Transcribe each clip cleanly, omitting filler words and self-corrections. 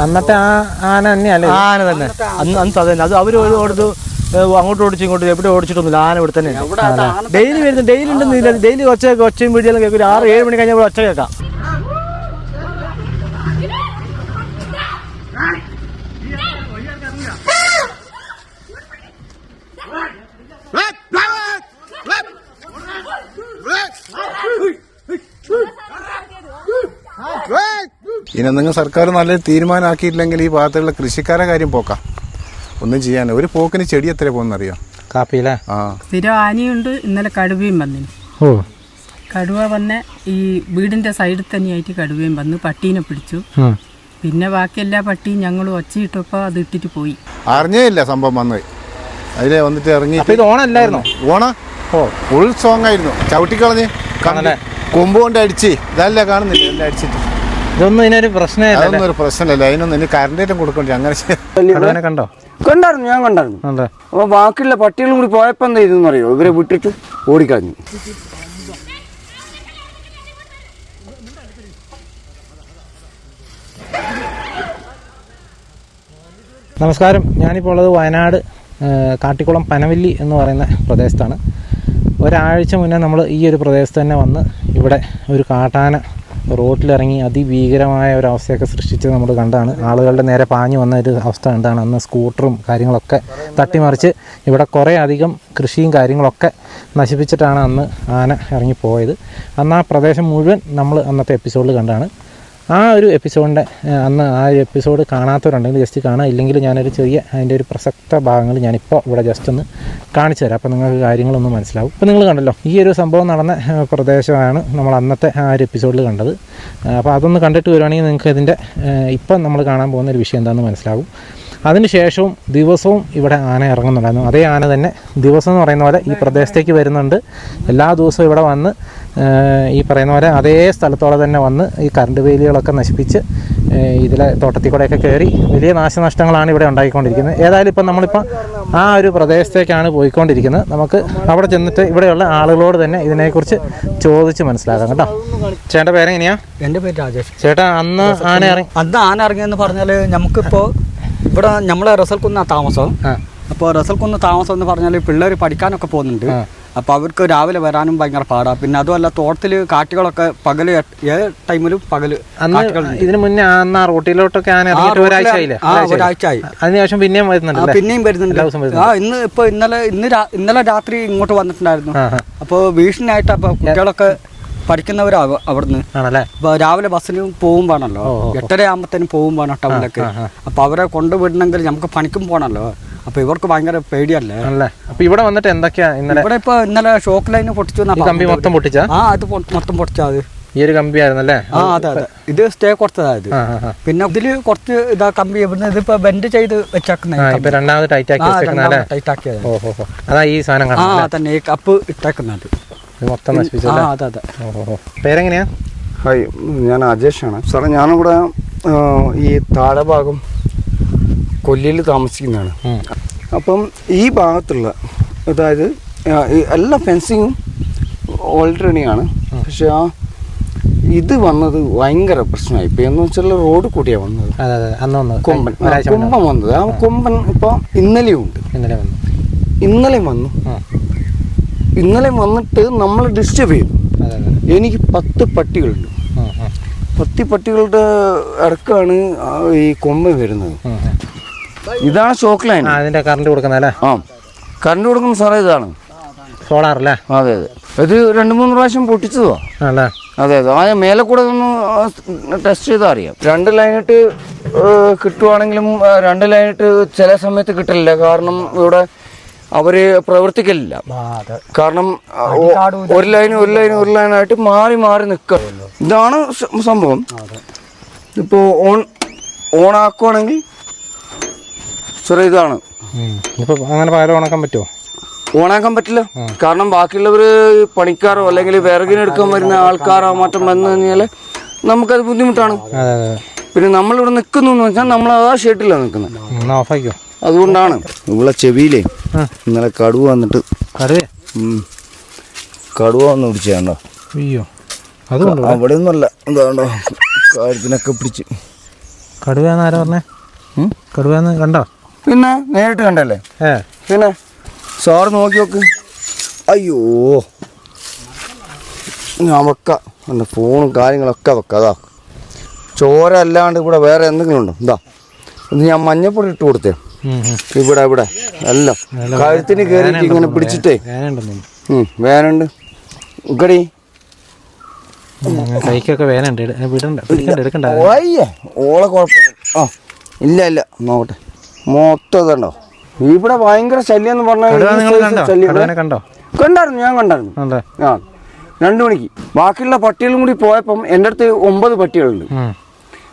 അന്നത്തെ ആന തന്നെയല്ലേ? ആന തന്നെ അന്ന് തന്നെ. അത് അവർ ഓടുന്നു അങ്ങോട്ട് ഓടിച്ച് ഇങ്ങോട്ട് എവിടെ ഓടിച്ചിട്ടൊന്നുമില്ല. ആന ഇവിടെ തന്നെ ഡെയിലി വരുന്നു. ഡെയിലി ഉണ്ടെന്നില്ല. ഡെയിലി ഒച്ചയും വീഡിയോയിലും കേൾക്കും. 6-7 മണി കഴിഞ്ഞാൽ ഒച്ച കേൾക്കാം. ഇനി നിങ്ങൾ സർക്കാർ നല്ല തീരുമാനമാക്കിയിട്ടില്ലെങ്കിൽ ഈ ഭാഗത്തുള്ള കൃഷിക്കാരെ കാര്യം പോക്കാം. ഒന്നും ചെയ്യാൻ ഒരു പോക്കിന് ചെടി എത്ര പോകുന്നറിയോ? കാപ്പിയില്ലേ? ആ സ്ഥിരം ആനയുണ്ട്. ഇന്നലെ കടുവയും വന്നിന്. കടുവ വന്ന് ഈ വീടിന്റെ സൈഡിൽ തന്നെയായിട്ട് കടുവയും വന്ന് പട്ടീനെ പിടിച്ചു. പിന്നെ ബാക്കി എല്ലാ പട്ടിയും ഞങ്ങൾ ഒച്ചയിട്ടപ്പോ അത് ഇട്ടിട്ട് പോയി. അറിഞ്ഞേ ഇല്ല സംഭവം വന്നത്. അതിലെ വന്നിട്ട് ഇറങ്ങി. ഇത് ഓണല്ലായിരുന്നോ? ഫുൾ സോങ് ആയിരുന്നു. ചവിട്ടിക്കളഞ്ഞ് കൊമ്പ് കൊണ്ട് അടിച്ച് ഇതല്ല കാണുന്നില്ല. എല്ലാം അടിച്ചിട്ട് ഇതൊന്നും ഇതിനൊരു പ്രശ്നമില്ല. അതൊന്നും ഒരു പ്രശ്നമില്ല. അതിനൊന്നും ഇനി കറണ്ടേറ്റം കൊടുക്കണ്ടേ? അങ്ങനെ കണ്ടോ? കണ്ടായിരുന്നു, ഞാൻ കണ്ടായിരുന്നു. അപ്പൊ ബാക്കിയുള്ള പട്ടികളും കൂടി പോയപ്പോ എന്താ ഇതെന്ന് അറിയോ? ഇവരെ വിട്ടിട്ട് ഓടിക്കളഞ്ഞു. നമസ്കാരം. ഞാനിപ്പോൾ ഉള്ളത് വയനാട് കാട്ടിക്കുളം പനവല്ലി എന്ന് പറയുന്ന പ്രദേശത്താണ്. ഒരാഴ്ച മുന്നേ നമ്മൾ ഈ ഒരു പ്രദേശത്ത് തന്നെ വന്ന് ഇവിടെ ഒരു കാട്ടാന റോഡിലിറങ്ങി അതിഭീകരമായ ഒരു അവസ്ഥയൊക്കെ സൃഷ്ടിച്ച് നമ്മൾ കണ്ടാണ്. ആളുകളുടെ നേരെ പാഞ്ഞു വന്ന ഒരു അവസ്ഥ കണ്ടാണ്. അന്ന് സ്കൂട്ടറും കാര്യങ്ങളൊക്കെ തട്ടിമറിച്ച് ഇവിടെ കുറേ അധികം കൃഷിയും കാര്യങ്ങളൊക്കെ നശിപ്പിച്ചിട്ടാണ് അന്ന് ആന ഇറങ്ങിപ്പോയത്. അന്ന് ആ പ്രദേശം മുഴുവൻ നമ്മൾ അന്നത്തെ എപ്പിസോഡിൽ കണ്ടാണ്. ആ ഒരു എപ്പിസോഡിൻ്റെ അന്ന് ആ ഒരു എപ്പിസോഡ് കാണാത്തവരുണ്ടെങ്കിൽ ജസ്റ്റ് കാണുക. ഇല്ലെങ്കിൽ ഞാനൊരു ചെറിയ അതിൻ്റെ ഒരു പ്രസക്ത ഭാഗങ്ങൾ ഞാനിപ്പോൾ ഇവിടെ ജസ്റ്റ് ഒന്ന് കാണിച്ചു തരാം. അപ്പോൾ നിങ്ങൾക്ക് കാര്യങ്ങളൊന്നും മനസ്സിലാവും. ഇപ്പോൾ നിങ്ങൾ കണ്ടല്ലോ, ഈ ഒരു സംഭവം നടന്ന പ്രദേശമാണ് നമ്മൾ അന്നത്തെ ആ ഒരു എപ്പിസോഡിൽ കണ്ടത്. അപ്പോൾ അതൊന്ന് കണ്ടിട്ട് വരുവാണെങ്കിൽ നിങ്ങൾക്ക് ഇതിൻ്റെ ഇപ്പം നമ്മൾ കാണാൻ പോകുന്ന ഒരു വിഷയം എന്താണെന്ന് മനസ്സിലാകും. അതിനുശേഷവും ദിവസവും ഇവിടെ ആന ഇറങ്ങുന്നുണ്ടായിരുന്നു. അതേ ആന തന്നെ ദിവസം എന്ന് പറയുന്ന പോലെ ഈ പ്രദേശത്തേക്ക് വരുന്നുണ്ട്. എല്ലാ ദിവസവും ഇവിടെ വന്ന് ഈ പറയുന്ന പോലെ അതേ സ്ഥലത്തോടെ തന്നെ വന്ന് ഈ കറണ്ട് വേലികളൊക്കെ നശിപ്പിച്ച് ഇതിലെ തോട്ടത്തിൽ കൂടെയൊക്കെ കയറി വലിയ നാശനഷ്ടങ്ങളാണ് ഇവിടെ ഉണ്ടായിക്കൊണ്ടിരിക്കുന്നത്. ഏതായാലും ഇപ്പം നമ്മളിപ്പോൾ ആ ഒരു പ്രദേശത്തേക്കാണ് പോയിക്കൊണ്ടിരിക്കുന്നത്. നമുക്ക് അവിടെ ചെന്നിട്ട് ഇവിടെയുള്ള ആളുകളോട് തന്നെ ഇതിനെക്കുറിച്ച് ചോദിച്ച് മനസ്സിലാക്കാം കേട്ടോ. ചേട്ടൻ്റെ പേരെങ്ങനെയാ? എൻ്റെ പേര് രാജേഷ്. ചേട്ടാ, അന്ന് ആന ഇറങ്ങിയെന്ന് പറഞ്ഞാൽ നമുക്കിപ്പോൾ ഇവിടെ നമ്മളെ റസൽക്കുന്ന് താമസം. അപ്പോൾ റസൽക്കുന്ന് താമസം എന്ന് പറഞ്ഞാൽ പിള്ളേർ പഠിക്കാനൊക്കെ പോകുന്നുണ്ട്. അപ്പോൾ അവർക്ക് രാവിലെ വരാനും ഭയങ്കര പാടാണ്. പിന്നെ അതുമല്ല തോട്ടത്തിൽ കാറ്റുകളൊക്കെ ഏത് ടൈമിലും പകല്. ഇതിന് മുന്നേ ആ റോട്ടിലോട്ടൊക്കെ ഒരാഴ്ചയായി. അതിനുശേഷം പിന്നെയും വരുന്നുണ്ട്. ഇന്നലെ രാത്രി ഇങ്ങോട്ട് വന്നിട്ടുണ്ടായിരുന്നു. അപ്പോൾ ഭീഷണിയായിട്ട് അപ്പോൾ കുട്ടികളൊക്കെ പഠിക്കുന്നവരാ അവിടുന്ന്. രാവിലെ ബസ്സിന് പോകുമ്പോണല്ലോ, 8:30 ആകുമ്പോഴത്തേനും പോകുമ്പോണോ ടൗണിലേക്ക്. അപ്പൊ അവരെ കൊണ്ടുവിടണമെങ്കിൽ നമുക്ക് പണിക്കും പോകണല്ലോ. അപ്പൊ ഇവർക്ക് ഭയങ്കര പേടിയല്ലേ. അപ്പൊ ഇവിടെ വന്നിട്ട് എന്തൊക്കെയാ ഇവിടെ ഇന്നലെ ഷോക്ക് ലൈന് പൊട്ടിച്ചു. കമ്പി മൊത്തം പൊട്ടിച്ചാ? അത് മൊത്തം പൊട്ടിച്ചാ. അത് ഈ ഒരു കമ്പി ആയിരുന്നല്ലേ? അതെ. ഇത് സ്റ്റേ കൊടുത്തതായത്. പിന്നെ ഇതില് കുറച്ച് ഇതാ കമ്പി ഇതിപ്പോ ബെൻഡ് ചെയ്ത് വെച്ചേക്കുന്നത്. രണ്ടാമത് ടൈറ്റ് ആക്കിയത്. അതാ ഈ സാധനം തന്നെ ഈ കപ്പ് ഇട്ടേക്കുന്നത് മൊത്തം നശിപ്പിച്ചു. പേരെങ്ങനെയാ? ഹായ്, ഞാൻ അജേഷാണ് സാറേ. ഞാനിവിടെ ഈ താഴെ ഭാഗം കൊല്ലിയിൽ താമസിക്കുന്നതാണ്. അപ്പം ഈ ഭാഗത്തുള്ള അതായത് എല്ലാ ഫെൻസിങ്ങും ഓൾറെഡിയാണ്. പക്ഷെ ഇത് വന്നത് ഭയങ്കര പ്രശ്നമായി. ഇപ്പം എന്ന് വെച്ചാൽ റോഡ് കൂടിയാണ് വന്നത്. കൊമ്പൻ വന്നത്. ആ കൊമ്പൻ ഇപ്പോൾ ഇന്നലെയും ഉണ്ട്. ഇന്നലെ വന്നിട്ട് നമ്മൾ ഡിസ്റ്റർബ് ചെയ്തു. എനിക്ക് 10 പട്ടികളുണ്ട്. 10 പട്ടികളുടെ ഇടക്കാണ് ഈ കൊമ്പൻ വരുന്നത്. ഇതാണ് ഷോക്ക് ലൈൻ. അതിന്റെ കറണ്ട് കൊടുക്കുന്നല്ലേ? കറണ്ട് കൊടുക്കുന്ന സാറേ ഇതാണ് സോളാർ അല്ലേ? അതെ. ഇത് 2-3 പ്രാവശ്യം പൊട്ടിച്ചതോ. അതെ. ആ മേലെ കൂടെ ഒന്ന് ടെസ്റ്റ് ചെയ്താൽ അറിയാം. 2 ലൈനിട്ട് കിട്ടുവാണെങ്കിലും 2 ലൈനിട്ട് ചില സമയത്ത് കിട്ടില്ല. കാരണം ഇവിടെ അവര് പ്രവർത്തിക്കലില്ല. കാരണം ഒരു ലൈനായിട്ട് മാറി നിൽക്കുക. ഇതാണ് സംഭവം. ഇപ്പോ ഓൺ ആക്കുവാണെങ്കിൽ സാറേ ഇതാണ്. അങ്ങനെ പകരം ഓണാക്കാൻ പറ്റുമോ? ഓണാക്കാൻ പറ്റില്ല. കാരണം ബാക്കിയുള്ളവര് പണിക്കാരോ അല്ലെങ്കിൽ വിറകിനെടുക്കാൻ വരുന്ന ആൾക്കാരോ മറ്റും വന്നു കഴിഞ്ഞാൽ നമുക്കത് ബുദ്ധിമുട്ടാണ്. പിന്നെ നമ്മളിവിടെ നിൽക്കുന്നു എന്ന് വെച്ചാൽ നമ്മൾ ആ ഷെഡിലാണ് നിൽക്കുന്നത്. അതുകൊണ്ടാണ് ഇവിടെ ചെവിയിലേ ഇന്നലെ കടുവ വന്നിട്ട് കടുവ വന്ന് പിടിച്ചാണ്ടോ. അയ്യോ, അവിടെ ഒന്നുമല്ല. എന്താണ്ടോ കാര്യത്തിനൊക്കെ പിടിച്ച് കടുവയെന്ന് ആരാ പറഞ്ഞേ? കടുവയെന്ന് കണ്ടോ? പിന്നെ നേരിട്ട് കണ്ടല്ലേ. പിന്നെ സാറ് നോക്കി നോക്ക്. അയ്യോ ഞാൻ വെക്കാം, എൻ്റെ ഫോണും കാര്യങ്ങളൊക്കെ വെക്കാം. അതാ ചോര അല്ലാണ്ട് ഇവിടെ വേറെ എന്തെങ്കിലും ഉണ്ടോ? എന്താ ഇത് ഞാൻ മഞ്ഞപ്പൊടി ഇട്ട് കൊടുത്തേ ഇവിടെ ഇവിടെ എല്ലാം കഴുത്തിന് കയറിയിട്ട് ഇങ്ങനെ പിടിച്ചിട്ടേ വേനുണ്ട്. ഇക്കടി കൈക്കൊക്കെ വേനുണ്ട്. അയ്യേ ഓളെ കുഴപ്പമില്ല. ആ ഇല്ല ഇല്ല നോക്കട്ടെ. മൊത്തം ഇതുണ്ടോ ഇവിടെ ഭയങ്കര ശല്യം എന്ന് പറഞ്ഞാൽ കണ്ടായിരുന്നു. ഞാൻ കണ്ടായിരുന്നു. ആ 2 മണിക്ക് ബാക്കിയുള്ള പട്ടികളും കൂടി പോയപ്പം എൻ്റെ അടുത്ത് 9 പട്ടികളുണ്ട്.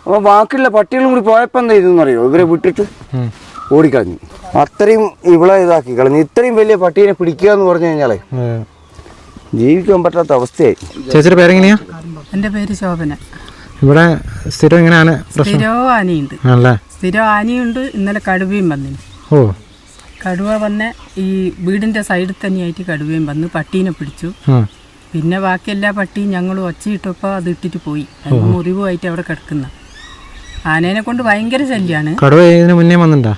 അപ്പോൾ ബാക്കിയുള്ള പട്ടികളും കൂടി പോയപ്പോൾ എന്താ ഇതെന്ന് അറിയോ, ഇവരെ വിട്ടിട്ട് ഓടിക്കളഞ്ഞു. അത്രയും ഇവിടെ ഇതാക്കി കളഞ്ഞു. ഇത്രയും വലിയ പട്ടീനെ പിടിക്കുക എന്ന് പറഞ്ഞു കഴിഞ്ഞാലേ ജീവിക്കാൻ പറ്റാത്ത അവസ്ഥയായി. ചേച്ചിയുടെ പേരെങ്ങനെയാ? എൻ്റെ പേര് ശോഭന. ഇവിടെ സ്ഥിരം എങ്ങനെയാണ്? സ്ഥിരവും ആനയുണ്ട്. സ്ഥിരം ആനയുണ്ട്. ഇന്നലെ കടുവയും വന്നിന്. കടുവ വന്ന് ഈ വീടിൻ്റെ സൈഡിൽ തന്നെയായിട്ട് കടുവയും വന്ന് പട്ടീനെ പിടിച്ചു. പിന്നെ ബാക്കി എല്ലാ പട്ടിയും ഞങ്ങൾ ഒച്ചയിട്ടപ്പോൾ അത് ഇട്ടിട്ട് പോയി. മുറിവുമായിട്ട് അവിടെ കിടക്കുന്ന ആനേനെ കൊണ്ട് ഭയങ്കര ശല്യമാണ്. കടുവ ഇതിന് മുന്നേ വന്നിട്ടുണ്ടോ?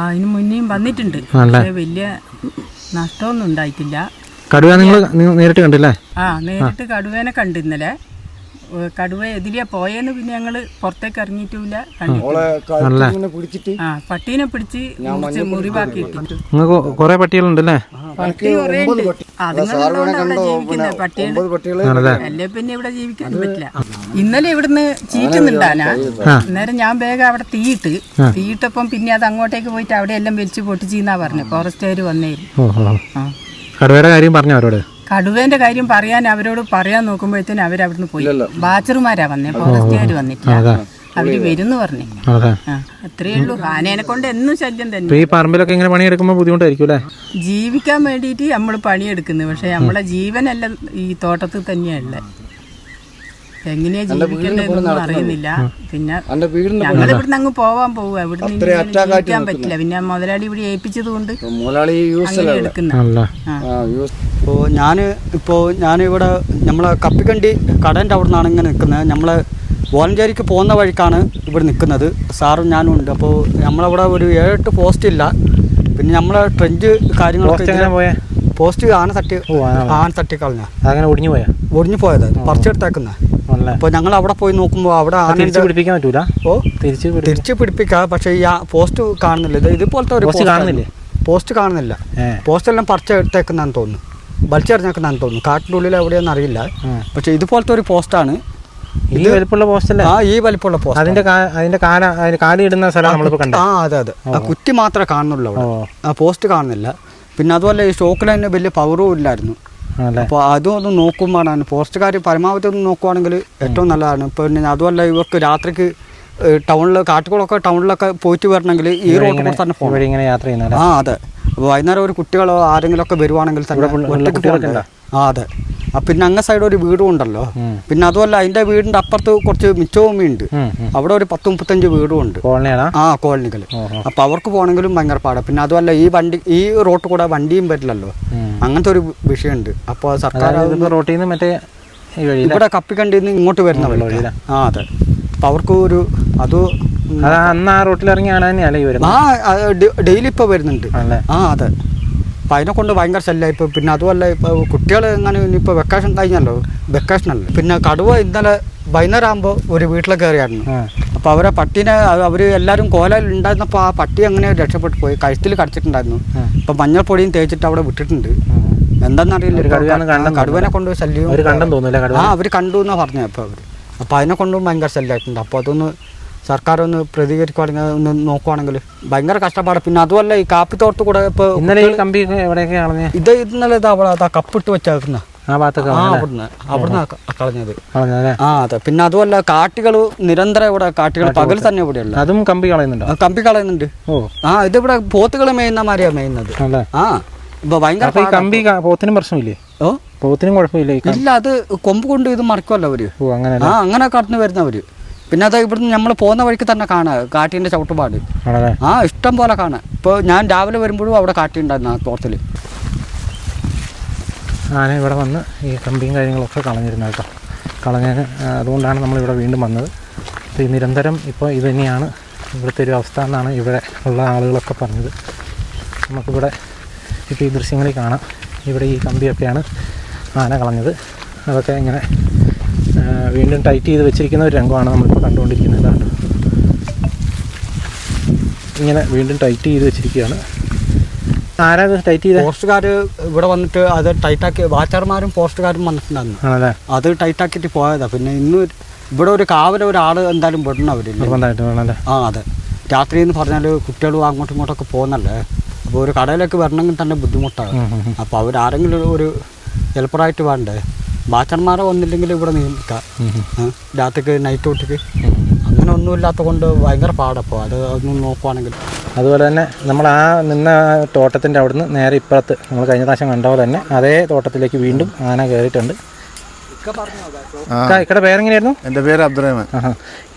അതിന് മുന്നേയും വന്നിട്ടുണ്ട്. പക്ഷേ വലിയ നഷ്ടമൊന്നും ഉണ്ടായിട്ടില്ല. കടുവ നിങ്ങൾ നേരിട്ട് കണ്ടില്ലേ? നേരിട്ട് കടുവേനെ കണ്ടു ഇന്നലെ. കടുവ എതിലെയാ പോയെന്ന് പിന്നെ ഞങ്ങള് പുറത്തേക്ക് ഇറങ്ങിയിട്ടില്ല. പട്ടീനെ പിടിച്ച് മുറിവാക്കി. നിങ്ങൾക്ക് കുറെ പട്ടികളുണ്ടല്ലേ? പട്ടി കുറെ ഉണ്ട്. അതുകൊണ്ടാണ് ജീവിക്കുന്നത്. പട്ടികൾ അല്ലേ പിന്നെ ഇവിടെ ജീവിക്കാൻ പറ്റില്ല. ഇന്നലെ ഇവിടുന്ന് ചീറ്റുന്നുണ്ടാനാ. അന്നേരം ഞാൻ വേഗം അവിടെ തീയിട്ടപ്പം പിന്നെ അത് അങ്ങോട്ടേക്ക് പോയിട്ട് അവിടെ എല്ലാം വലിച്ചു പൊട്ടിച്ചെന്നാ പറഞ്ഞു. ഫോറസ്റ്റുകാർ വന്നേരും. കടുവയുടെ കാര്യം പറഞ്ഞു അവരോട്? കടുവേന്റെ കാര്യം അവരോട് പറയാൻ നോക്കുമ്പോഴത്തേനും അവരവിടുന്ന് പോയി. ബാച്ചർമാരാ വന്നേ, ഫോറസ്റ്റുകാർ വന്നിട്ടില്ല. അവര് വരുന്നു പറഞ്ഞു. അത്രയേ ഉള്ളൂ. ആനേനെ കൊണ്ട് എന്നും ശല്യം തന്നെ. ഈ പറമ്പിലൊക്കെ ഇങ്ങനെ പണിയെടുക്കുമ്പോൾ ബുദ്ധിമുട്ടായിരിക്കും. ജീവിക്കാൻ വേണ്ടിയിട്ട് നമ്മൾ പണിയെടുക്കുന്നത്. പക്ഷെ നമ്മളെ ജീവനെല്ലാം ഈ തോട്ടത്തിൽ തന്നെയല്ല. എങ്ങനെയാ ജീവിക്കേണ്ടതെന്നൊന്നും അറിയുന്നില്ല. പിന്നെ ഞങ്ങൾ ഇവിടുന്ന് അങ്ങ് പോവാ. ഇവിടുന്ന് ജീവിക്കാൻ പറ്റില്ല. പിന്നെ മുതലാളി ഇവിടെ ഏൽപ്പിച്ചത് കൊണ്ട് എടുക്കുന്ന. ഇപ്പോൾ ഞാനിവിടെ നമ്മളെ കപ്പിക്കണ്ടി കടൻ്റെ അവിടെ നിന്നാണ് ഇങ്ങനെ നിൽക്കുന്നത്. നമ്മളെ വോളഞ്ചേരിക്ക് പോകുന്ന വഴിക്കാണ് ഇവിടെ നിൽക്കുന്നത്. സാറും ഞാനും ഉണ്ട്. അപ്പോൾ നമ്മളവിടെ ഒരു 7-8 പോസ്റ്റ് ഇല്ല. പിന്നെ നമ്മളെ ട്രെഞ്ച് കാര്യങ്ങളൊക്കെ പോസ്റ്റ് ആന തട്ടി കളഞ്ഞ ഒടിഞ്ഞു പോയത് പറിച്ചെടുത്തേക്കുന്ന. അപ്പോൾ ഞങ്ങൾ അവിടെ പോയി നോക്കുമ്പോൾ അവിടെ പിടിപ്പിക്കാൻ പറ്റൂല. തിരിച്ച് പിടിപ്പിക്കാം. പക്ഷേ ഈ പോസ്റ്റ് കാണുന്നില്ല. ഇതുപോലത്തെ ഒരു പോസ്റ്റ് കാണുന്നില്ല. പോസ്റ്റ് എല്ലാം പറിച്ചെടുത്തേക്കുന്നാന്ന് തോന്നുന്നു, വലിച്ചെറിഞ്ഞേക്കുന്നാന്ന് തോന്നുന്നു. കാട്ടിൻ്റെ ഉള്ളിൽ എവിടെയാണെന്ന് അറിയില്ല. പക്ഷേ ഇതുപോലത്തെ ഒരു പോസ്റ്റാണ്. ഈ വലിപ്പമുള്ള പോസ്റ്റല്ല? ഈ വലിപ്പമുള്ള പോസ്റ്റ്. അതിന്റെ കാലിടുന്ന സ്ഥലം നമ്മളിപ്പോൾ കണ്ടു. അതെ. ആ കുറ്റി മാത്രമേ കാണുന്നുള്ളൂ അവിടെ. ആ പോസ്റ്റ് കാണുന്നില്ല. പിന്നെ അതുപോലെ ഈ സ്റ്റോക്കിൽ തന്നെ വലിയ പവറും ഇല്ലായിരുന്നു. അപ്പോൾ അതും ഒന്ന് നോക്കുമ്പോഴാണ് ഫോറസ്റ്റുകാർ പരമാവധി ഒന്ന് നോക്കുവാണെങ്കിൽ ഏറ്റവും നല്ലതാണ്. പിന്നെ അതുമല്ല ഇവർക്ക് രാത്രിക്ക് ടൗണിൽ കാട്ടുകുളമൊക്കെ ടൗണിലൊക്കെ പോയിട്ട് വരണമെങ്കിൽ ഈ റോഡ് കൂടെ തന്നെ പോകണം. ഇങ്ങനെ യാത്ര ചെയ്യുന്നത്. അതെ. അപ്പോൾ വൈകുന്നേരം ഒരു കുട്ടികളോ ആരെങ്കിലും ഒക്കെ വരുവാണെങ്കിൽ തന്നെ അതെ. പിന്നെ അങ്ങ സൈഡ് ഒരു വീടും ഉണ്ടല്ലോ. പിന്നെ അതുമല്ല അതിന്റെ വീടിന്റെ അപ്പുറത്ത് കുറച്ച് മിച്ചഭൂമിയുണ്ട്. അവിടെ ഒരു 10-35 വീടും ഉണ്ട്. കോളനികൾ. അപ്പൊ അവർക്ക് പോകണമെങ്കിലും ഭയങ്കര പാടാണ്. പിന്നെ അതുമല്ല ഈ റോഡ് കൂടെ വണ്ടിയും വരില്ലല്ലോ. അങ്ങനത്തെ ഒരു വിഷയമുണ്ട്. അപ്പോൾ സർക്കാർ റോട്ടിൽ നിന്ന് മറ്റേ ഇവിടെ കപ്പിക്കണ്ടിന്ന് ഇങ്ങോട്ട് വരുന്ന വഴി. അതെ. അപ്പൊ അവർക്ക് ഒരു അത് അന്ന് ആ റോട്ടിൽ ഇറങ്ങിയാണ് ഡെയിലി ഇപ്പൊ വരുന്നുണ്ട്. അതെ. അപ്പം അതിനെ കൊണ്ട് ഭയങ്കര ശല്യമായി. ഇപ്പോൾ പിന്നെ അതുമല്ല ഇപ്പോൾ കുട്ടികൾ എങ്ങനെ ഇനിയിപ്പോൾ വെക്കേഷൻ വെക്കേഷനല്ല. പിന്നെ കടുവ ഇന്നലെ വൈകുന്നേരം ആകുമ്പോൾ ഒരു വീട്ടിൽ കയറിയായിരുന്നു. അപ്പോൾ അവരെ പട്ടീനെ അവർ എല്ലാവരും കോലയിൽ ഉണ്ടായിരുന്നപ്പോൾ ആ പട്ടി അങ്ങനെ രക്ഷപ്പെട്ടു പോയി. കഴുത്തിൽ കടിച്ചിട്ടുണ്ടായിരുന്നു. ഇപ്പം മഞ്ഞൾപ്പൊടിയും തേച്ചിട്ട് അവിടെ വിട്ടിട്ടുണ്ട്. എന്താണെന്നറിയില്ല. കടുവനെ കൊണ്ട് ശല്യം അവർ കണ്ടു എന്നാണ് പറഞ്ഞത്. അപ്പോൾ അതിനെ കൊണ്ടും ഭയങ്കര ശല്യമായിട്ടുണ്ട്. അപ്പോൾ അതൊന്ന് സർക്കാർ ഒന്ന് പ്രതികരിക്കുകയാണെങ്കിൽ ഒന്ന് നോക്കുവാണെങ്കിൽ ഭയങ്കര കഷ്ടപ്പാട്. പിന്നെ അതുമല്ല ഈ കാപ്പിത്തോട്ടത്ത് കൂടെ ഇപ്പോൾ ഇന്നലെ ഈ കമ്പി എവിടെയൊക്കെ കളഞ്ഞത്? ഇന്നലെ അവിടെ കപ്പിട്ട് വെച്ചേക്കുന്ന അവിടുന്ന് കളഞ്ഞത്. അതെ. പിന്നെ അതുമല്ല കാട്ടികൾ നിരന്തരം ഇവിടെ കാട്ടികൾ പകൽ തന്നെ ഇവിടെയുള്ള അതും കമ്പി കളയുന്നുണ്ട്. ഇതിവിടെ പോത്തുകൾ മേയുന്ന മാതിരിയാ മേയുന്നത്. ഇപ്പൊ ഭയങ്കര കമ്പി പോത്തിനും പ്രശ്നമില്ലേ? പോത്തിനും കുഴപ്പമില്ല. ഇല്ല, അത് കൊമ്പ് കൊണ്ട് ഇത് മറക്കുമല്ലോ അവര്. അങ്ങനെ കടന്നു വരുന്നവര്. പിന്നെ അത് ഇവിടുന്ന് നമ്മൾ പോകുന്ന വഴിക്ക് തന്നെ കാണാം കാട്ടിൻ്റെ ചവിട്ടുപാട്. ഇഷ്ടം പോലെ കാണാം. ഇപ്പോൾ ഞാൻ രാവിലെ വരുമ്പോഴും അവിടെ കാട്ടി ഉണ്ടായിരുന്നു ആ തോട്ടത്തിൽ. ആന ഇവിടെ വന്ന് ഈ കമ്പിയും കാര്യങ്ങളൊക്കെ കളഞ്ഞിരുന്നു കേട്ടോ. അതുകൊണ്ടാണ് നമ്മളിവിടെ വീണ്ടും വന്നത്. അപ്പോൾ ഈ നിരന്തരം ഇപ്പോൾ ഇത് തന്നെയാണ് ഇവിടുത്തെ ഒരു അവസ്ഥ എന്നാണ് ഇവിടെ ഉള്ള ആളുകളൊക്കെ പറഞ്ഞത്. നമുക്കിവിടെ ഇപ്പോൾ ഈ ദൃശ്യങ്ങളിൽ കാണാം, ഇവിടെ ഈ കമ്പിയൊക്കെയാണ് ആന കളഞ്ഞത്. അതൊക്കെ ഇങ്ങനെ വീണ്ടും ടൈറ്റ് ചെയ്ത് വെച്ചിരിക്കുന്ന ഒരു രംഗമാണ് നമ്മളിപ്പോൾ കണ്ടുകൊണ്ടിരിക്കുന്നത്. ഇതാണ് ഇങ്ങനെ വീണ്ടും ടൈറ്റ് ചെയ്ത് വെച്ചിരിക്കുകയാണ്. ആരാ അത് ടൈറ്റ് ചെയ്ത്? പോസ്റ്റുകാർ ഇവിടെ വന്നിട്ട് അത് ടൈറ്റാക്കി, വാച്ചർമാരും പോസ്റ്റുകാരും വന്നിട്ടുണ്ടായിരുന്നു. ആണല്ലേ? അത് ടൈറ്റാക്കിയിട്ട് പോയതാണ്. പിന്നെ ഇന്ന് ഇവിടെ ഒരു കാവല ഒരാൾ എന്തായാലും വിടണം അവരില്ല. നിർബന്ധമായിട്ട് വേണമല്ലേ? ആ അതെ. രാത്രി എന്ന് പറഞ്ഞാൽ കുട്ടികളും അങ്ങോട്ടും ഇങ്ങോട്ടൊക്കെ പോകുന്നല്ലേ. അപ്പോൾ ഒരു കടയിലേക്ക് വരണമെങ്കിൽ തന്നെ ബുദ്ധിമുട്ടാണ്. അപ്പോൾ അവരാരെങ്കിലും ഒരു ഹെൽപ്പറായിട്ട് വേണ്ടേ. വാച്ചർമാരെ വന്നില്ലെങ്കിൽ ഇവിടെ നിൽക്കാം രാത്രിക്ക് നൈറ്റ് തൊട്ടിക്ക്. അങ്ങനെ ഒന്നുമില്ലാത്ത കൊണ്ട് ഭയങ്കര പാടപ്പോൾ അത് ഒന്ന് നോക്കുവാണെങ്കിൽ. അതുപോലെ തന്നെ നമ്മൾ ആ നിന്ന തോട്ടത്തിൻ്റെ അവിടുന്ന് നേരെ ഇപ്പുറത്ത് നമ്മൾ കഴിഞ്ഞ പ്രാവശ്യം കണ്ട പോലെ തന്നെ അതേ തോട്ടത്തിലേക്ക് വീണ്ടും ആന കയറിയിട്ടുണ്ട്. ഇക്കടെ പേരെങ്ങനെയായിരുന്നു? എൻ്റെ പേര് അബ്ദുറഹ്മാൻ.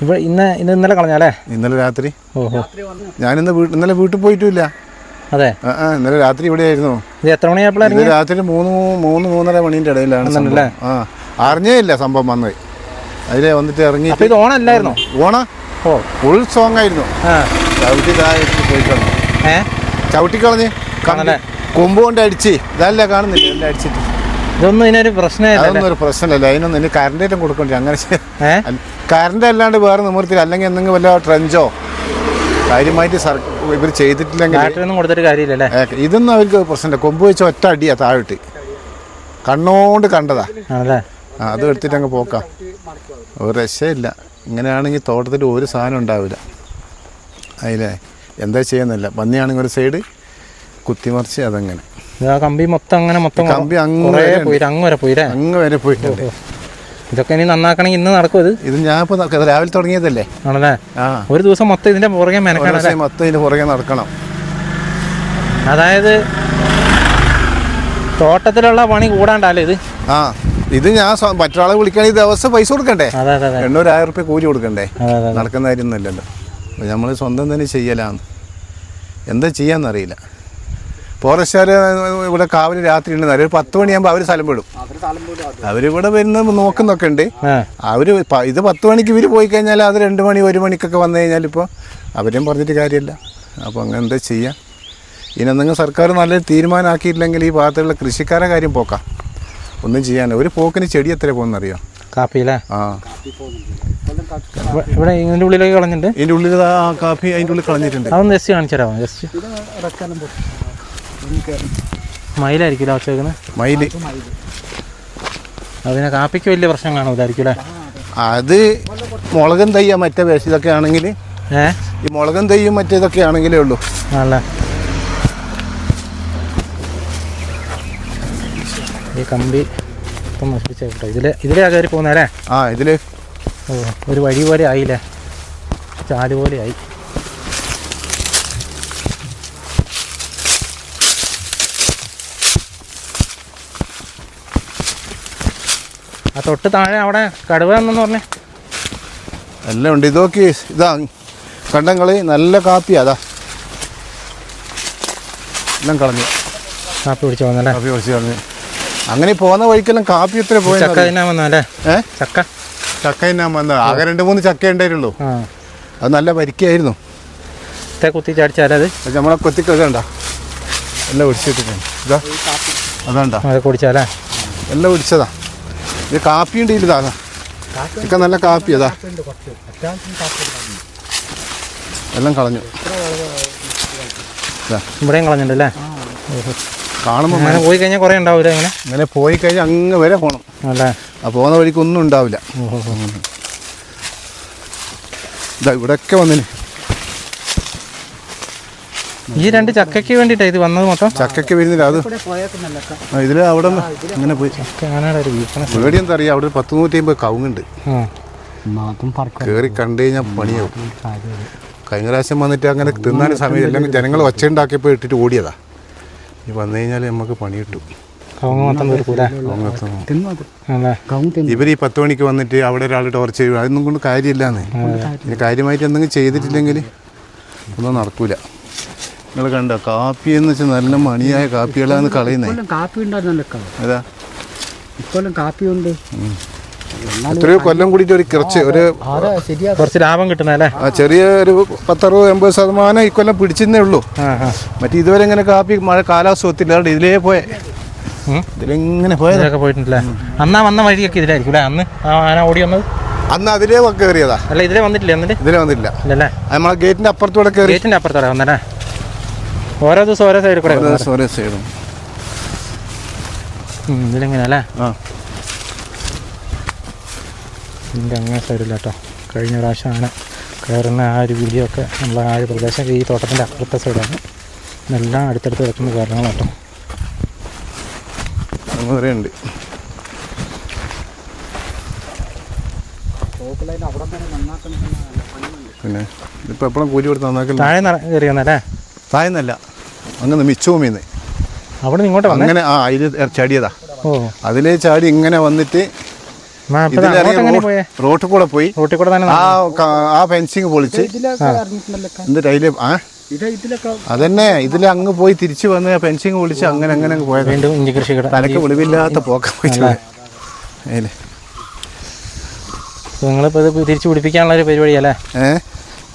ഇവിടെ ഇന്നലെ കളഞ്ഞാലേ? ഇന്നലെ രാത്രി. ഓഹോ. ഇന്നലെ വീട്ടിൽ പോയിട്ടില്ല. അതെ, ഇന്നലെ രാത്രി ഇവിടെ ആയിരുന്നു. ഇത് എത്ര മണിയായപ്പോഴായിരുന്നു? രാത്രി 3-3:30 മണീൻ്റെ ഇടയിലാണ്. അറിഞ്ഞേ ഇല്ല സംഭവം വന്നത്. അതിലെ വന്നിട്ട് ഇറങ്ങി. ഇത് ഓണല്ലായിരുന്നോ? ഓണ ഫുൾ സോങ് ആയിരുന്നു. ചവിട്ടി പോയിട്ടുണ്ട്. ചവിട്ടിക്കളഞ്ഞ് കൊമ്പ് കൊണ്ട് അടിച്ച് ഇതല്ല കാണുന്നില്ല, എല്ലാം അടിച്ചിട്ട്. ഇതൊന്നും ഇതിനൊരു പ്രശ്നമില്ല. അതൊന്നും ഒരു പ്രശ്നമല്ല. അതിനൊന്നും ഇനി കറണ്ടേറ്റം കൊടുക്കണ്ടേ. അങ്ങനെ കറണ്ട് അല്ലാണ്ട് വേറെ നിവൃത്തില്ല. അല്ലെങ്കിൽ എന്തെങ്കിലും വല്ല ട്രെഞ്ചോ കാര്യമായിട്ട് ഇവർ ചെയ്തിട്ടില്ലെങ്കിൽ കൊടുത്തിട്ട് കാര്യമില്ലല്ലേ. ഇതൊന്നും അവർക്ക് പ്രശ്നമില്ല. കൊമ്പ് വെച്ച് ഒറ്റ അടിയാ താഴോട്ട്, കണ്ണോണ്ട് കണ്ടതാ. അത് എടുത്തിട്ട് അങ്ങ് പോക്കാം. ഒരു രക്ഷയില്ല. ഇങ്ങനെയാണെങ്കിൽ തോട്ടത്തിൽ ഒരു സാധനം ഉണ്ടാവില്ല. അതിലെ എന്താ ചെയ്യുന്നില്ല. പന്നിയാണെങ്കിൽ ഒരു സൈഡ് കുത്തിമറിച്ച് അതങ്ങനെ കമ്പി മൊത്തം കമ്പി അങ്ങ് വരെ പോയിട്ടുണ്ട്. ഇതൊക്കെ ഇനി നന്നാക്കണമെങ്കിൽ ഇന്ന് നടക്കും. ഇത് ഞാൻ ഇപ്പൊ രാവിലെ തുടങ്ങിയതല്ലേ. ആണല്ലേ? ഒരു ദിവസം മൊത്തം ഇതിന്റെ പുറകെ മൊത്തം ഇതിന്റെ പുറകെ നടക്കണം. അതായത് തോട്ടത്തിലുള്ള പണി കൂടാണ്ടല്ലേ ഇത്? ഇത് ഞാൻ മറ്റൊരാളെ വിളിക്കുകയാണെങ്കിൽ ദിവസം പൈസ കൊടുക്കണ്ടേ? 800-1000 റുപ്യ കൂലി കൊടുക്കണ്ടേ? നടക്കുന്ന കാര്യമൊന്നുമില്ലല്ലോ. നമ്മൾ സ്വന്തം തന്നെ ചെയ്യലാന്ന്. എന്താ ചെയ്യാന്നറിയില്ല. ഫോറസ്റ്റുകാർ ഇവിടെ കാവല് രാത്രി ഉണ്ടെന്ന് ഒരു 10 മണിയാകുമ്പോൾ അവർ സ്ഥലം വിടും. അവരിവിടെ വരുന്ന നോക്കുന്നൊക്കെ ഉണ്ട്. അവർ ഇത് 10 മണിക്ക് ഇവർ പോയി കഴിഞ്ഞാൽ അത് 2 മണി 1 മണിക്കൊക്കെ വന്നു കഴിഞ്ഞാൽ ഇപ്പോൾ അവരെയും പറഞ്ഞിട്ട് കാര്യമില്ല. അപ്പോൾ അങ്ങനെ എന്താ ചെയ്യാം? ഇനെന്തെങ്കിലും സർക്കാർ നല്ലൊരു തീരുമാനമാക്കിയിട്ടില്ലെങ്കിൽ ഈ ഭാഗത്തുള്ള കൃഷിക്കാരെ കാര്യം പോക്കാം. ഒന്നും ചെയ്യാൻ ഒരു പോക്കിന് ചെടി എത്ര പോകുന്നറിയോ? കാപ്പിയില്ലേ? ഇവിടെ ഇതിൻ്റെ ഉള്ളിലേക്ക് കളഞ്ഞിട്ടുണ്ട്. ഇതിൻ്റെ ഉള്ളിൽ കാപ്പി അതിൻ്റെ ഉള്ളിൽ കളഞ്ഞിട്ടുണ്ട്. അതൊന്ന് ജസ്റ്റ് കാണിച്ചു തരാമോ? ജസ്റ്റ് മയിലായിരിക്കില്ല വെച്ചേക്കുന്നത്. മയില് അതിനെ കാപ്പിക്ക് വലിയ പ്രശ്നം കാണൂലായിരിക്കും അല്ലേ? അത് മുളകും തയ്യാ മറ്റേ വേസ്റ്റ് ഇതൊക്കെ ആണെങ്കിൽ ഈ മുളകും തയ്യും മറ്റേതൊക്കെ ആണെങ്കിലേ ഉള്ളൂ. ആണല്ലേ? ഈ കമ്പി ഇപ്പം നശിപ്പിച്ചേട്ടോ. ഇതിലേ കയറി പോകുന്നല്ലേ? ഇതില് ഒരു വഴി പോലെ ആയില്ലേ, ചാല് പോലെ ആയി. ആ തൊട്ട് താഴെ അവിടെ കടുവ എന്നു പറഞ്ഞേ എല്ലാം ഉണ്ട്. ഇതൊക്കെ ഇതാ കണ്ടങ്ങള് നല്ല കാപ്പി. അതാ എല്ലാം കളഞ്ഞു. കാപ്പി പിടിച്ചു വന്നല്ലേ? കാപ്പി പിടിച്ച് കളഞ്ഞു. അങ്ങനെ പോകുന്ന വഴിക്കെല്ലാം കാപ്പി എത്ര പോയി. ചക്ക തിന്നാൻ വന്നല്ലേ? ചക്ക തിന്നാൻ വന്ന ആകെ 2-3 ചക്ക ഉണ്ടായിരുള്ളൂ. അത് നല്ല വരിക്കായിരുന്നു. കുത്തി ചാടിച്ചാലത് നമ്മളെ കൊത്തിക്കണ്ട എല്ലാം ഒടിച്ചിട്ടുണ്ട്. ഇതാ അതാണ്ടാ കുടിച്ചാലേ എല്ലാം ഒടിച്ചതാ. ഇത് കാപ്പി ഉണ്ട് ഇതാ. ഇതൊക്കെ നല്ല കാപ്പി. അതാ എല്ലാം കളഞ്ഞു. ഇവിടെയും കളഞ്ഞിട്ടുണ്ടല്ലേ? കാണുമ്പോൾ അങ്ങനെ പോയി കഴിഞ്ഞാൽ കുറേ ഉണ്ടാവില്ല. ഇങ്ങനെ പോയി കഴിഞ്ഞാൽ അങ്ങ് വരെ പോകണം അല്ലേ? ആ പോകുന്ന വഴിക്ക് ഒന്നും ഉണ്ടാവില്ല. ഇതാ ഇവിടെയൊക്കെ വന്നിന്. ഈ 2 ചക്കയ്ക്ക് വേണ്ടിയിട്ടാണ് ഇത് വന്നത് മൊത്തം? ചക്കയ്ക്ക് വരുന്നില്ല. അത് ഇതില് അവിടെ അങ്ങനെ പോയി. പേടി എന്താ അറിയാം, അവിടെ 10-150 കവുങ്ങുണ്ട്. കയറി കണ്ടു കഴിഞ്ഞാൽ പണിയാവും. കഴിഞ്ഞ പ്രാവശ്യം വന്നിട്ട് അങ്ങനെ തിന്നാൻ സമയം അല്ലെങ്കിൽ ജനങ്ങൾ ഒച്ച ഉണ്ടാക്കിയപ്പോൾ ഇട്ടിട്ട് ഓടിയതാ. ഈ വന്നു കഴിഞ്ഞാൽ നമുക്ക് പണി കിട്ടും. ഇവർ ഈ 10 മണിക്ക് വന്നിട്ട് അവിടെ ഒരാൾ ടോർച്ച് ചെയ്യും. അതൊന്നും കൊണ്ട് കാര്യമില്ലാന്ന്. ഇനി കാര്യമായിട്ട് എന്തെങ്കിലും ചെയ്തിട്ടില്ലെങ്കിൽ ഒന്നും നടക്കൂല. നിങ്ങൾ കണ്ടോ കാപ്പി എന്ന് വെച്ചാൽ നല്ല മണിയായ കാപ്പികളാണ് കളയുന്നത്. കാപ്പി ഉണ്ടായിരുന്നല്ലോ. അതാ ഇപ്പോഴും കാപ്പിയുണ്ട്. എത്രയോ കൊല്ലം കൂടിയിട്ട് ഒരു കുറച്ച് ലാഭം കിട്ടുന്നല്ലേ? ചെറിയ ഒരു 10-60-80% ഈ കൊല്ലം പിടിച്ചേ ഉള്ളൂ. മറ്റേ ഇതുവരെ ഇങ്ങനെ കാപ്പി മഴ കാലാവസ്ഥ ഒത്തില്ലാണ്ട് ഇതിലേ ഇതിലെങ്ങനെ പോയതൊക്കെ പോയിട്ടുണ്ടല്ലേ? അന്നാ വന്ന വഴിയൊക്കെ ഇതിലായിരിക്കും അല്ലേ? അന്ന് ആന ഓടി വന്നത് അന്ന് അതിലേ കയറിയതാ. അല്ല ഇതിലേ വന്നിട്ടില്ല? എന്നിട്ട് ഇതിലേ വന്നില്ല. ഇല്ലല്ലേ? നമ്മളെ ഗേറ്റിന്റെ അപ്പുറത്തൂടെ കയറി. ഗേറ്റിന്റെ അപ്പുറത്തോടെ വന്നല്ലേ? ഓരോ ദിവസം ഓരോ സൈഡിൽ കൂടെ ഓരോ സൈഡും ഇതിലെങ്ങനെയല്ലേ? ആ ഇതിൻ്റെ അങ്ങനെ സൈഡില്ല കേട്ടോ. കഴിഞ്ഞ പ്രാവശ്യം ആന കയറുന്ന ആ ഒരു വീഡിയോ ഒക്കെ നമ്മൾ ആ ഒരു പ്രദേശം ഈ തോട്ടത്തിൻ്റെ അപ്പുറത്തെ സൈഡാണ്. ഇതെല്ലാം അടുത്തടുത്ത് കിടക്കുന്ന കാരണങ്ങളാട്ടോ. ഉണ്ട് പിന്നെ ഇതിപ്പോൾ എപ്പോഴും കൂലി കൊടുത്ത് നന്നാക്കി താഴെ കയറി വന്നല്ലേ? താഴ്ന്നല്ല, അങ്ങനെ മിച്ചഭൂമിന്ന് അവിടെ നിന്ന് ഇങ്ങോട്ട് അങ്ങനെ അതിൽ ചാടിയതാ. ഓ അതിലേ ചാടി ഇങ്ങനെ വന്നിട്ട് റോട്ടിൽ കൂടെ പോയി. റോട്ടിൽ കൂടെ തന്നെ ആ ഫെൻസിങ് പൊളിച്ച് എന്നിട്ട് അതില് അതന്നെ ഇതിൽ അങ്ങ് പോയി തിരിച്ചു വന്ന് ഫെൻസിങ് പൊളിച്ച് അങ്ങനെ അങ്ങനെ പോയത്. വീണ്ടും ഇഞ്ചി കൃഷി തലക്ക് വെളിവില്ലാത്ത പോക്കാൻ പോയിട്ടില്ല. നിങ്ങളിപ്പോൾ ഇത് തിരിച്ചു പിടിപ്പിക്കാനുള്ള ഒരു പരിപാടിയല്ലേ?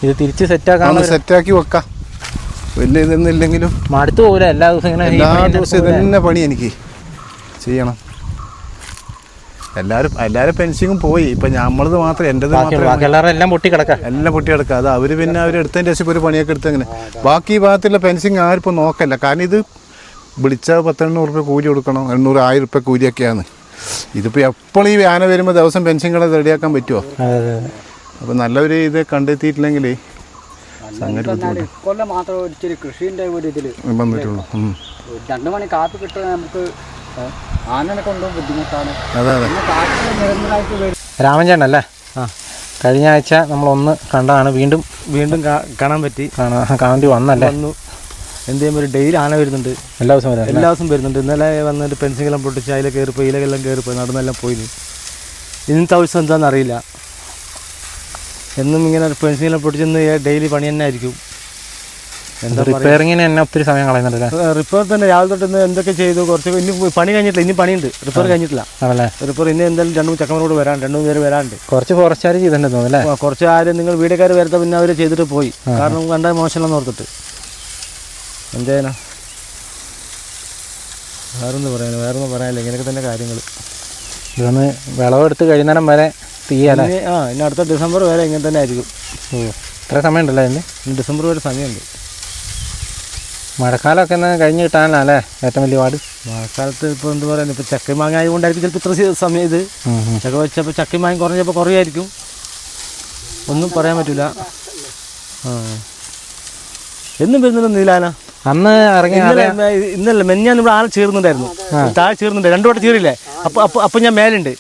ഇത് തിരിച്ച് സെറ്റാക്കി വെക്കാം. വലിയ ഇതൊന്നും ഇല്ലെങ്കിലും മടുത്തു പോകില്ല. എല്ലാ ദിവസവും ഇങ്ങനെ എല്ലാ ദിവസവും ഇതന്നെ പണി എനിക്ക് ചെയ്യണം. എല്ലാവരും പെൻസിങ്ങും പോയി. ഇപ്പം നമ്മളത് മാത്രം എൻ്റെത് മാത്രം എല്ലാം പൊട്ടി കിടക്കാം. എല്ലാം പൊട്ടി കിടക്കുക. അത് അവർ പിന്നെ എടുത്തതിൻ്റെ ശേഷം ഒരു പണിയൊക്കെ എടുത്ത് അങ്ങനെ ബാക്കി ഈ ഭാഗത്തുള്ള പെൻസിങ് ആരിപ്പോൾ നോക്കല്ല. കാരണം ഇത് വിളിച്ചാൽ 1000-800 രൂപ കൂലി കൊടുക്കണം. 800-1000 രൂപ കൂലിയൊക്കെയാണ്. ഇതിപ്പോൾ എപ്പോഴും ഈ ആന വരുമ്പോൾ ദിവസം പെൻസിങ്ങളെ റെഡിയാക്കാൻ പറ്റുമോ? അപ്പോൾ നല്ലൊരു ഇത് കണ്ടെത്തിയിട്ടില്ലെങ്കിൽ വന്നിട്ടുള്ളൂ. 2 മണി കാപ്പി കിട്ടുക നമുക്ക് ആനനെ കൊണ്ടും ബുദ്ധിമുട്ടാണ്. അതെ അതെ. രാമൻചേട്ടൻ അല്ലേ? കഴിഞ്ഞ ആഴ്ച നമ്മളൊന്ന് കണ്ടതാണ്. വീണ്ടും കാണാൻ പറ്റി. കാണേണ്ടി വന്നല്ലേ? എന്ത് ചെയ്യുമ്പോൾ ഒരു ഡെയിലി ആന വരുന്നുണ്ട്. എല്ലാ ദിവസവും വരുന്നുണ്ട്. ഇന്നലെ വന്നിട്ട് പെൻസിലെല്ലാം പൊട്ടിച്ച് അതിലെ കയറിപ്പോയി, ഇലകളെല്ലാം കയറിപ്പോയി, നടന്നെല്ലാം പോയി. ഇന്നത്തെ ആവശ്യം എന്താണെന്ന് അറിയില്ല. എന്നും ഇങ്ങനെ പെൻസിലെല്ലാം പൊട്ടിച്ചെന്ന് ഡെയിലി പണി തന്നെ ആയിരിക്കും. എന്താ റിപ്പയറിങ്ങിന് തന്നെ ഒത്തിരി സമയം കളയുന്നുണ്ടല്ലേ? റിപ്പയർ തന്നെ രാവിലെ തൊട്ട് എന്തൊക്കെ ചെയ്തു. കുറച്ച് ഇനി പണി കഴിഞ്ഞിട്ടില്ല. ഇനി പണിയുണ്ട്. റിപ്പയർ കഴിഞ്ഞിട്ടില്ല. റിപ്പയർ ഇനി എന്തായാലും 2 ചക്കന്മാരോട് വരാണ്ട്, 2 പേര് വരാണ്ട്. കുറച്ച് ഫോറസ്റ്റുകാർ ചെയ്തിട്ടുണ്ട് തോന്നുന്നല്ലേ? കുറച്ച് ആരും നിങ്ങൾ വീടുകാർ വരത്ത പിന്നെ അവർ ചെയ്തിട്ട് പോയി. കാരണം കണ്ടാൽ മോശമല്ലെന്ന് ഓർത്തിട്ട്. എന്തായാലും വേറൊന്നും പറയാനില്ല. ഇങ്ങനെയൊക്കെ തന്നെ കാര്യങ്ങൾ. ഇതൊന്ന് വിളവെടുത്ത് കഴിയുന്നേരം വരെ തീയല്ലേ? ഇനി അടുത്ത ഡിസംബർ വരെ ഇങ്ങനെ തന്നെ ആയിരിക്കും. ഇത്ര സമയം ഉണ്ടല്ലോ ഇതിന്? ഡിസംബർ വരെ സമയമുണ്ട്. മഴക്കാലമൊക്കെ ഒന്ന് കഴിഞ്ഞ് കിട്ടാനല്ലേ ഏറ്റവും വലിയ പാട്? മഴക്കാലത്ത് ഇപ്പോൾ എന്ത് പറയുന്നത്, ഇപ്പോൾ ചക്ക മാങ്ങ ആയതുകൊണ്ടായിരിക്കും ചിലപ്പോൾ ഇത്ര സമയം. ഇത് ചക്ക വെച്ചപ്പോൾ ചക്ക മാങ്ങ കുറഞ്ഞപ്പോൾ കുറയായിരിക്കും. ഒന്നും പറയാൻ പറ്റില്ല. എന്നും വരുന്നുണ്ട് നീലാന. അന്ന് ഇറങ്ങി ഇന്നല്ല മെഞ്ഞാന്ന് ഇവിടെ ആന ചേർന്നുണ്ടായിരുന്നു. താഴെ ചേർന്നുണ്ട്. 2 വട്ടം ചേറില്ലേ? അപ്പം ഞാൻ മേലുണ്ട്.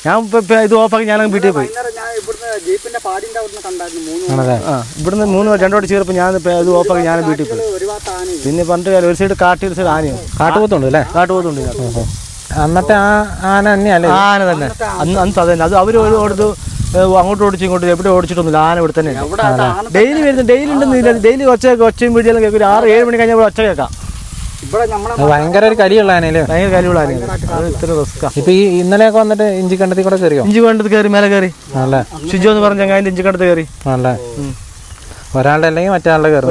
ഞാൻ ഇത് ഓഫാക്കി ഞാനങ്ങ് വീട്ടിൽ പോയി. ഇവിടുന്ന് 2 വട്ടം ചേർപ്പോൾ ഞാൻ ഇത് ഓഫാക്കി ഞാൻ വീട്ടിൽ പോയി. പിന്നെ പറഞ്ഞിട്ട് ഒരു സൈഡ് കാട്ടി, ഒരു സൈഡ് ആനയും. കാട്ടുപോത്തുണ്ട് അല്ലേ? കാട്ടുപോത്തുണ്ട്. അന്നത്തെ ആ ആന തന്നെയല്ലേ? ആന തന്നെ. അന്ന് അതന്നെ. അത് അവർ ഓടുത്ത് അങ്ങോട്ട് ഓടിച്ച് ഇങ്ങോട്ട് എവിടെ ഓടിച്ചിട്ടൊന്നുമില്ല. ആന ഇവിടെ തന്നെ ഡെയിലി വരുന്നത്. ഡെയിലി ഉണ്ടെന്നില്ല. ഡെയിലി ഒച്ചയും വീഡിയോയിലും കേൾക്കും. 6-7 മണി കഴിഞ്ഞാൽ ഒച്ച കേൾക്കാം. ഭയങ്കര ഒരു കലിയുള്ള ആനയില്. ഭയങ്കര കലിയുള്ള ആനയാണ്. അത് ഇത്ര റിസ്ക്കാ. ഇപ്പൊ ഈ ഇന്നലെയൊക്കെ വന്നിട്ട് ഇഞ്ചി കണ്ടത്തിൽ കൂടെ കയറിയോ? ഇഞ്ചി കണ്ടത്ത് കയറി, മേലെ കയറി. ആണല്ലേ? ഷിജു എന്ന് പറഞ്ഞ അതിന്റെ ഇഞ്ചി കണ്ടത്ത് കയറി. ആണല്ലേ? ഒരാളുടെ അല്ലെങ്കിൽ മറ്റൊരാളുടെ കയറി.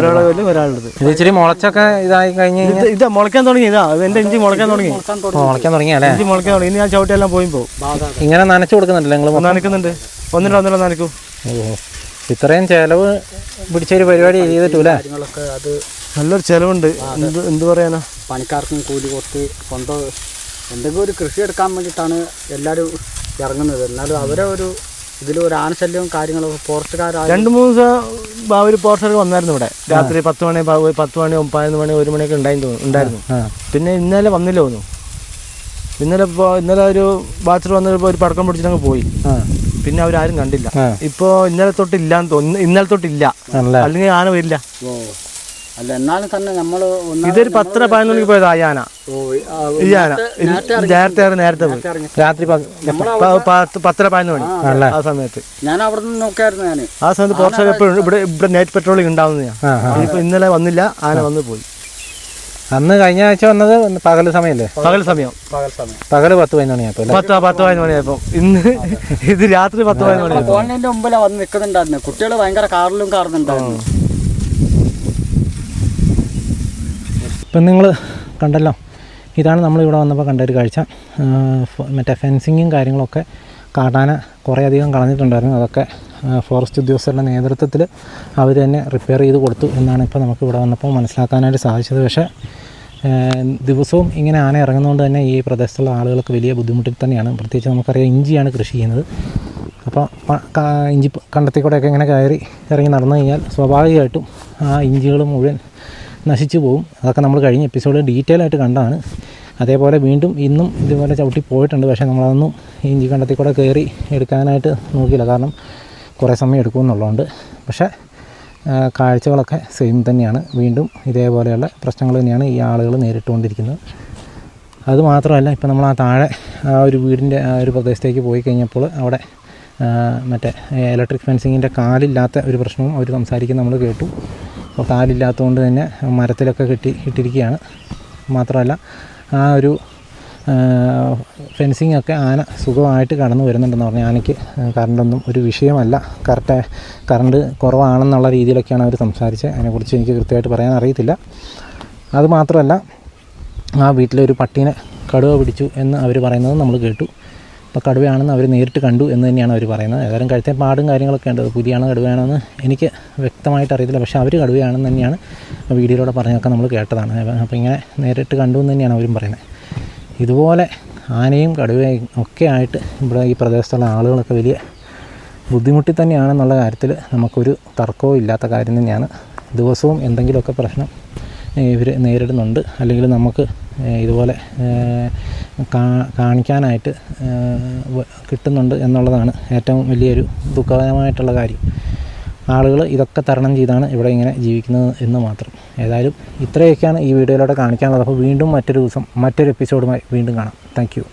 ഒരാളുടെ ഇത് ഇച്ചിരി മുളച്ചൊക്കെ ഇതായി കഴിഞ്ഞ് ഇത് മുളയ്ക്കാൻ തുടങ്ങി. എന്റെ ഇഞ്ചി മുളയ്ക്കാൻ തുടങ്ങി. തുടങ്ങിയല്ലേ? ഇഞ്ചി മുളയ്ക്കാൻ തുടങ്ങി. ഇനി ഞാൻ ചവിട്ടിയെല്ലാം പോകുമ്പോൾ ഇങ്ങനെ നനച്ചു കൊടുക്കുന്നുണ്ടല്ലോ നിങ്ങൾ? നനയ്ക്കുന്നുണ്ട്. ഒന്നില്ല നനയ്ക്കും. ഇത്രയും ചെലവ് പിടിച്ചൊരു പരിപാടി ചെയ്തിട്ടില്ല. അത് നല്ലൊരു ചെലവുണ്ട്. എന്ത് പറയാനാ? പണിക്കാർക്കും കൂലി കൊടുത്ത് എന്തെങ്കിലും ഒരു കൃഷി എടുക്കാൻ വേണ്ടിയിട്ടാണ് എല്ലാവരും ഇറങ്ങുന്നത്. എന്നാലും അവരെ ഇതിലൊരു ആനശല്യവും കാര്യങ്ങളും ഫോറസ്റ്റുകാർ 2-3 ദിവസം ഒരു ഫോറസ്റ്റുകാർ വന്നായിരുന്നു ഇവിടെ. രാത്രി 10 മണി 11 മണി 1 മണിയൊക്കെ ഉണ്ടായിരുന്നു. പിന്നെ ഇന്നലെ വന്നില്ല തോന്നുന്നു. ഇന്നലെ ഒരു ബാച്ചർ വന്നപ്പോൾ ഒരു പടക്കം പിടിച്ചിട്ടങ്ങ് പോയി. പിന്നെ അവരാരും കണ്ടില്ല. ഇപ്പോ ഇന്നലെ തൊട്ടില്ലാന്ന് തോന്നുന്നു. ഇന്നലെ തൊട്ടില്ല, അല്ലെങ്കിൽ ആന വരില്ല. അല്ല എന്നാലും തന്നെ നമ്മള് ഇതൊരു 10-11 മണിക്ക് പോയത് ഈ ആന. ഈ ആന നേരത്തെ പോയി. രാത്രി 10-11 മണി ആ സമയത്ത് ഞാൻ അവിടെ നിന്ന് നോക്കായിരുന്നു. ആ സമയത്ത് പോർച്ച് എപ്പോഴും ഇവിടെ നൈറ്റ് പെട്രോളിംഗ് ഉണ്ടാവുന്ന. ഇപ്പൊ ഇന്നലെ വന്നില്ല. ആന വന്ന് പോയി. അന്ന് കഴിഞ്ഞ ആഴ്ച വന്നത് പകൽ സമയമല്ലേ? പകൽ സമയം പകല് 10-11 മണിയായപ്പോൾ 10-11 മണിയായപ്പോൾ. ഇന്ന് ഇത് രാത്രി 10-11 മണിയായപ്പോൾ. കോളനിന്റെ മുമ്പിലാണ് വന്ന് നിൽക്കുന്നുണ്ടായിരുന്നു. കുട്ടികൾ ഭയങ്കര കാറിലും കാറുന്നുണ്ടായിരുന്നു. ഇപ്പം നിങ്ങൾ കണ്ടല്ലോ, ഇതാണ് നമ്മളിവിടെ വന്നപ്പോൾ കണ്ട ഒരു കാഴ്ച. മറ്റേ ഫെൻസിങ്ങും കാര്യങ്ങളൊക്കെ കാട്ടാന കുറേയധികം കളഞ്ഞിട്ടുണ്ടായിരുന്നു. അതൊക്കെ ഫോറസ്റ്റ് ഉദ്യോഗസ്ഥരുടെ നേതൃത്വത്തിൽ അവർ തന്നെ റിപ്പയർ ചെയ്ത് കൊടുത്തു എന്നാണ് ഇപ്പോൾ നമുക്ക് ഇവിടെ വന്നപ്പോൾ മനസ്സിലാക്കാനായിട്ട് സാധിച്ചത്. പക്ഷേ ദിവസവും ഇങ്ങനെ ആന ഇറങ്ങുന്നതുകൊണ്ട് തന്നെ ഈ പ്രദേശത്തുള്ള ആളുകൾക്ക് വലിയ ബുദ്ധിമുട്ടിൽ തന്നെയാണ്. പ്രത്യേകിച്ച് നമുക്കറിയാം ഇഞ്ചിയാണ് കൃഷി ചെയ്യുന്നത്. അപ്പോൾ ഇഞ്ചി കണ്ടത്തിൽ കൂടെയൊക്കെ ഇങ്ങനെ കയറി ഇറങ്ങി നടന്നു കഴിഞ്ഞാൽ സ്വാഭാവികമായിട്ടും ആ ഇഞ്ചികൾ മുഴുവൻ നശിച്ചു പോകും. അതൊക്കെ നമ്മൾ കഴിഞ്ഞ എപ്പിസോഡ് ഡീറ്റെയിൽ ആയിട്ട് കണ്ടതാണ്. അതേപോലെ വീണ്ടും ഇന്നും ഇതുപോലെ ചവിട്ടി പോയിട്ടുണ്ട്. പക്ഷേ നമ്മളതൊന്നും ഇഞ്ചി കണ്ടത്തിൽ കൂടെ കയറി എടുക്കാനായിട്ട് നോക്കിയില്ല, കാരണം കുറേ സമയം എടുക്കുമെന്നുള്ളതുകൊണ്ട്. പക്ഷേ കാഴ്ചകളൊക്കെ സെയിം തന്നെയാണ്. വീണ്ടും ഇതേപോലെയുള്ള പ്രശ്നങ്ങൾ തന്നെയാണ് ഈ ആളുകൾ നേരിട്ടുകൊണ്ടിരിക്കുന്നത്. അതുമാത്രമല്ല, ഇപ്പോൾ നമ്മൾ ആ താഴെ ആ ഒരു വീടിൻ്റെ ആ ഒരു പ്രദേശത്തേക്ക് പോയി കഴിഞ്ഞപ്പോൾ അവിടെ മറ്റേ ഇലക്ട്രിക് ഫെൻസിങ്ങിൻ്റെ കാലില്ലാത്ത ഒരു പ്രശ്നവും അവർ സംസാരിക്കുന്നത് നമ്മൾ കേട്ടു. അപ്പോൾ കാലില്ലാത്തതുകൊണ്ട് തന്നെ മരത്തിലൊക്കെ ഇട്ടിരിക്കുകയാണ്. മാത്രമല്ല ആ ഒരു ഫെൻസിങ്ങൊക്കെ ആന സുഖമായിട്ട് കടന്നു വരുന്നുണ്ടെന്ന് പറഞ്ഞാൽ ആനയ്ക്ക് കറണ്ടൊന്നും ഒരു വിഷയമല്ല, കറണ്ട് കുറവാണെന്നുള്ള രീതിയിലൊക്കെയാണ് അവർ സംസാരിച്ചത്. അതിനെക്കുറിച്ച് എനിക്ക് കൃത്യമായിട്ട് പറയാൻ അറിയത്തില്ല. അതുമാത്രമല്ല, ആ വീട്ടിലൊരു പട്ടീനെ കടുവ പിടിച്ചു എന്ന് അവർ പറയുന്നത് നമ്മൾ കേട്ടു. അപ്പോൾ കടുവയാണെന്ന് അവർ നേരിട്ട് കണ്ടു എന്ന് തന്നെയാണ് അവർ പറയുന്നത്. ഏതായാലും കഴുത്തെ പാടും കാര്യങ്ങളൊക്കെ ഉണ്ട്. പുലിയാണോ കടുവയാണോന്ന് എനിക്ക് വ്യക്തമായിട്ട് അറിയത്തില്ല. പക്ഷേ അവർ കടുവയാണെന്ന് തന്നെയാണ് വീഡിയോയിലൂടെ പറഞ്ഞതൊക്കെ നമ്മൾ കേട്ടതാണ്. അപ്പോൾ ഇങ്ങനെ നേരിട്ട് കണ്ടു എന്ന് തന്നെയാണ് അവരും പറയുന്നത്. ഇതുപോലെ ആനയും കടുവയും ഒക്കെ ആയിട്ട് ഇവിടെ ഈ പ്രദേശത്തുള്ള ആളുകളൊക്കെ വലിയ ബുദ്ധിമുട്ടി തന്നെയാണെന്നുള്ള കാര്യത്തിൽ നമുക്കൊരു തർക്കവും ഇല്ലാത്ത കാര്യം തന്നെയാണ്. ദിവസവും എന്തെങ്കിലുമൊക്കെ പ്രശ്നം ഇവർ നേരിടുന്നുണ്ട്. അല്ലെങ്കിൽ നമുക്ക് ഇതുപോലെ കാണിക്കാനായിട്ട് കിട്ടുന്നുണ്ട് എന്നുള്ളതാണ് ഏറ്റവും വലിയൊരു ദുഃഖകരമായിട്ടുള്ള കാര്യം. ആളുകൾ ഇതൊക്കെ തരണം ചെയ്താണ് ഇവിടെ ഇങ്ങനെ ജീവിക്കുന്നത് എന്ന് മാത്രം. ഏതായാലും ഇത്രയൊക്കെയാണ് ഈ വീഡിയോയിലൂടെ കാണിക്കാനുള്ളത്. അപ്പോൾ വീണ്ടും മറ്റൊരു ദിവസം മറ്റൊരു എപ്പിസോഡുമായി വീണ്ടും കാണാം. Thank you.